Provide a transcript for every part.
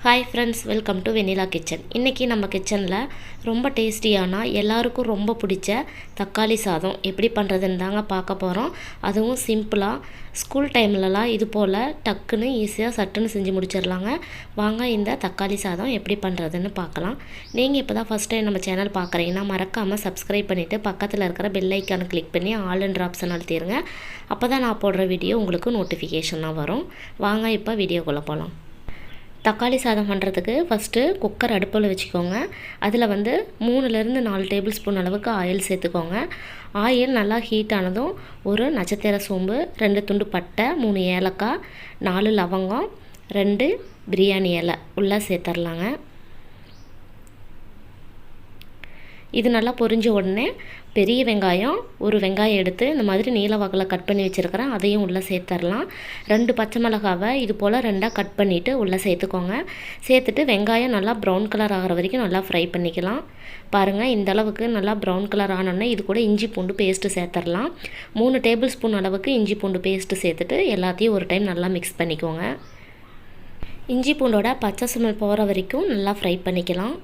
Hi friends, welcome to Vanilla Kitchen. இன்றைக்கி நம்ம கிச்சனில் ரொம்ப டேஸ்டியான எல்லாருக்கும் ரொம்ப பிடிச்ச தக்காளி சாதம் எப்படி பண்ணுறதுன்னு தாங்க பார்க்க போகிறோம். அதுவும் சிம்பிளாக ஸ்கூல் டைம்லலாம் இது போல் டக்குன்னு ஈஸியாக சட்டுன்னு செஞ்சு முடிச்சிடலாங்க. வாங்க இந்த தக்காளி சாதம் எப்படி பண்ணுறதுன்னு பார்க்கலாம். நீங்கள் இப்போ தான் ஃபஸ்ட் டைம் நம்ம சேனல் பார்க்குறீங்கன்னா மறக்காமல் சப்ஸ்கிரைப் பண்ணிவிட்டு பக்கத்தில் இருக்கிற பெல் ஐக்கானை கிளிக் பண்ணி ஆல்ன்ற ஆப்ஷன் அழுத்திடுங்க. அப்போ தான் நான் போடுற வீடியோ உங்களுக்கு நோட்டிஃபிகேஷனாக வரும். வாங்க இப்போ வீடியோக்குள்ளே போகலாம். தக்காளி சாதம் பண்ணுறதுக்கு ஃபஸ்ட்டு குக்கர் அடுப்பில் வச்சுக்கோங்க. அதில் 3-4 டேபிள் ஸ்பூன் அளவுக்கு ஆயில் சேர்த்துக்கோங்க. ஆயில் நல்லா ஹீட் ஆனதும் ஒரு நட்சத்திர சோம்பு, 2 துண்டு பட்டை, 3 ஏலக்காய், 4 லவங்கம், 2 பிரியாணி இலை உள்ளே சேர்த்துடலாங்க. இது நல்லா பொரிஞ்ச உடனே பெரிய வெங்காயம் ஒரு வெங்காயம் எடுத்து இந்த மாதிரி நீல வாக்கில் கட் பண்ணி வச்சுருக்கிறேன், அதையும் உள்ளே சேர்த்துடலாம். 2 பச்சை மிளகாவை இது போல் 2ஆக கட் பண்ணிவிட்டு உள்ளே சேர்த்துக்கோங்க. சேர்த்துட்டு வெங்காயம் நல்லா ப்ரௌன் கலர் ஆகிற வரைக்கும் நல்லா ஃப்ரை பண்ணிக்கலாம். பாருங்கள், இந்த அளவுக்கு நல்லா ப்ரௌன் கலர் ஆனோடனே இது கூட இஞ்சி பூண்டு பேஸ்ட்டு சேர்த்துடலாம். 3 டேபிள் ஸ்பூன் அளவுக்கு இஞ்சி பூண்டு பேஸ்ட்டு சேர்த்துட்டு எல்லாத்தையும் ஒரு டைம் நல்லா மிக்ஸ் பண்ணிக்கோங்க. இஞ்சி பூண்டோட பச்சை ஸ்மெல் போகிற வரைக்கும் நல்லா ஃப்ரை பண்ணிக்கலாம்.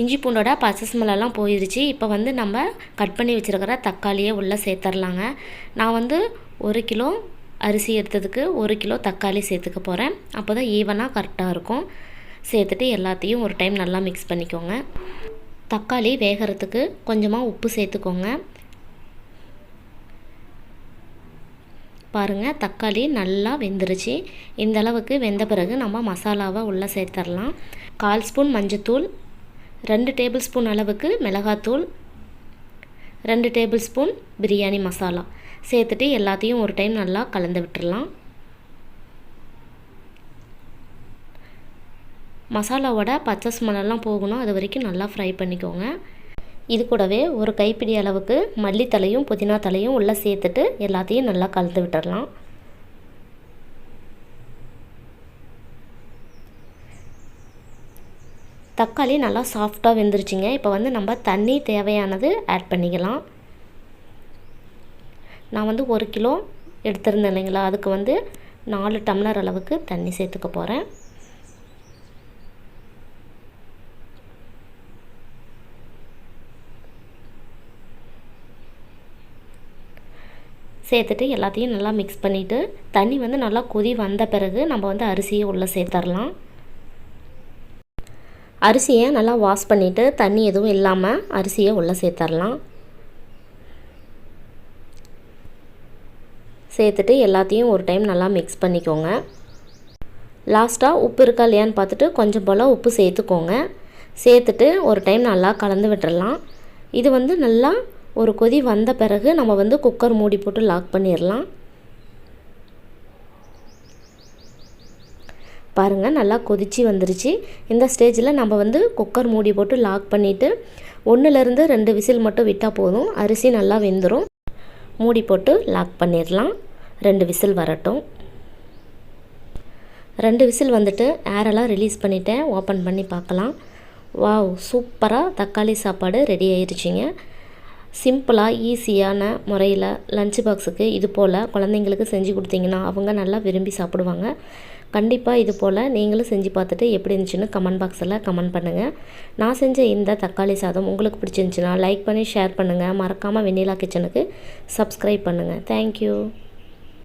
இஞ்சி பூண்டோட பச்சை ஸ்மெல்லாம் போயிடுச்சு. இப்போ நம்ம கட் பண்ணி வச்சுருக்கிற தக்காளியை உள்ளே சேர்த்துடலாங்க. நான் 1 கிலோ அரிசி எடுத்ததுக்கு 1 கிலோ தக்காளி சேர்த்துக்க போகிறேன். அப்போ தான் ஈவனாக கரெக்டாக இருக்கும். சேர்த்துட்டு எல்லாத்தையும் ஒரு டைம் நல்லா மிக்ஸ் பண்ணிக்கோங்க. தக்காளி வேகிறதுக்கு கொஞ்சமாக உப்பு சேர்த்துக்கோங்க. பாருங்கள், தக்காளி நல்லா வெந்துருச்சு. இந்த அளவுக்கு வெந்த பிறகு நம்ம மசாலாவை உள்ளே சேர்த்துடலாம். 1/4 ஸ்பூன் மஞ்சத்தூள், 2 டேபிள் ஸ்பூன் அளவுக்கு மிளகாத்தூள், 2 டேபிள் ஸ்பூன் பிரியாணி மசாலா சேர்த்துட்டு எல்லாத்தையும் ஒரு டைம் நல்லா கலந்து விட்டுடலாம். மசாலாவோட பச்சை ஸ்மெல்லாம் போகணும், அது வரைக்கும் நல்லா ஃப்ரை பண்ணிக்கோங்க. இது கூடவே ஒரு கைப்பிடி அளவுக்கு மல்லித்தலையும் புதினா தலையும் உள்ளே சேர்த்துட்டு எல்லாத்தையும் நல்லா கலந்து விட்டுடலாம். தக்காளி நல்லா சாஃப்டாக வெந்துருச்சுங்க. இப்போ நம்ம தண்ணி தேவையானது ஆட் பண்ணிக்கலாம். நான் 1 கிலோ எடுத்திருந்தேன் இல்லைங்களா, அதுக்கு 4 டம்ளர் அளவுக்கு தண்ணி சேர்த்துக்க போகிறேன். சேர்த்துட்டு எல்லாத்தையும் நல்லா மிக்ஸ் பண்ணிவிட்டு தண்ணி நல்லா கொதி வந்த பிறகு நம்ம அரிசியை உள்ளே சேர்த்துடலாம். அரிசியை நல்லா வாஷ் பண்ணிவிட்டு தண்ணி எதுவும் இல்லாமல் அரிசியை உள்ளே சேர்த்துடலாம். சேர்த்துட்டு எல்லாத்தையும் ஒரு டைம் நல்லா மிக்ஸ் பண்ணிக்கோங்க. லாஸ்ட்டாக உப்பு இருக்கா இல்லையான்னு பார்த்துட்டு கொஞ்சம் போல் உப்பு சேர்த்துக்கோங்க. சேர்த்துட்டு ஒரு டைம் நல்லா கலந்து விட்டுடலாம். இது நல்லா ஒரு கொதி வந்த பிறகு நம்ம குக்கர் மூடி போட்டு லாக் பண்ணிடலாம். பாருங்கள், நல்லா கொதிச்சு வந்துருச்சு. இந்த ஸ்டேஜில் நம்ம குக்கர் மூடி போட்டு லாக் பண்ணிவிட்டு 1-2 விசில் மட்டும் விட்டால் போதும். அரிசி நல்லா வெந்துடும். மூடி போட்டு லாக் பண்ணிடலாம். 2 விசில் வரட்டும். 2 விசில் ஏரெல்லாம் ரிலீஸ் பண்ணிவிட்டேன். ஓப்பன் பண்ணி பார்க்கலாம். வாவ், சூப்பராக தக்காளி சாப்பாடு ரெடி ஆயிடுச்சிங்க. சிம்பிளாக ஈஸியான முறையில் லஞ்ச் பாக்ஸுக்கு இது போல் குழந்தைங்களுக்கு செஞ்சு கொடுத்தீங்கன்னா அவங்க நல்லா விரும்பி சாப்பிடுவாங்க. கண்டிப்பாக இது போல் நீங்களும் செஞ்சு பார்த்துட்டு எப்படி இருந்துச்சுன்னு கமெண்ட் பாக்ஸில் கமெண்ட் பண்ணுங்கள். நான் செஞ்ச இந்த தக்காளி சாதம் உங்களுக்கு பிடிச்சிருந்துச்சுன்னா லைக் பண்ணி ஷேர் பண்ணுங்கள். மறக்காமல் வெண்ணிலா கிச்சனுக்கு சப்ஸ்கிரைப் பண்ணுங்கள். தேங்க்யூ.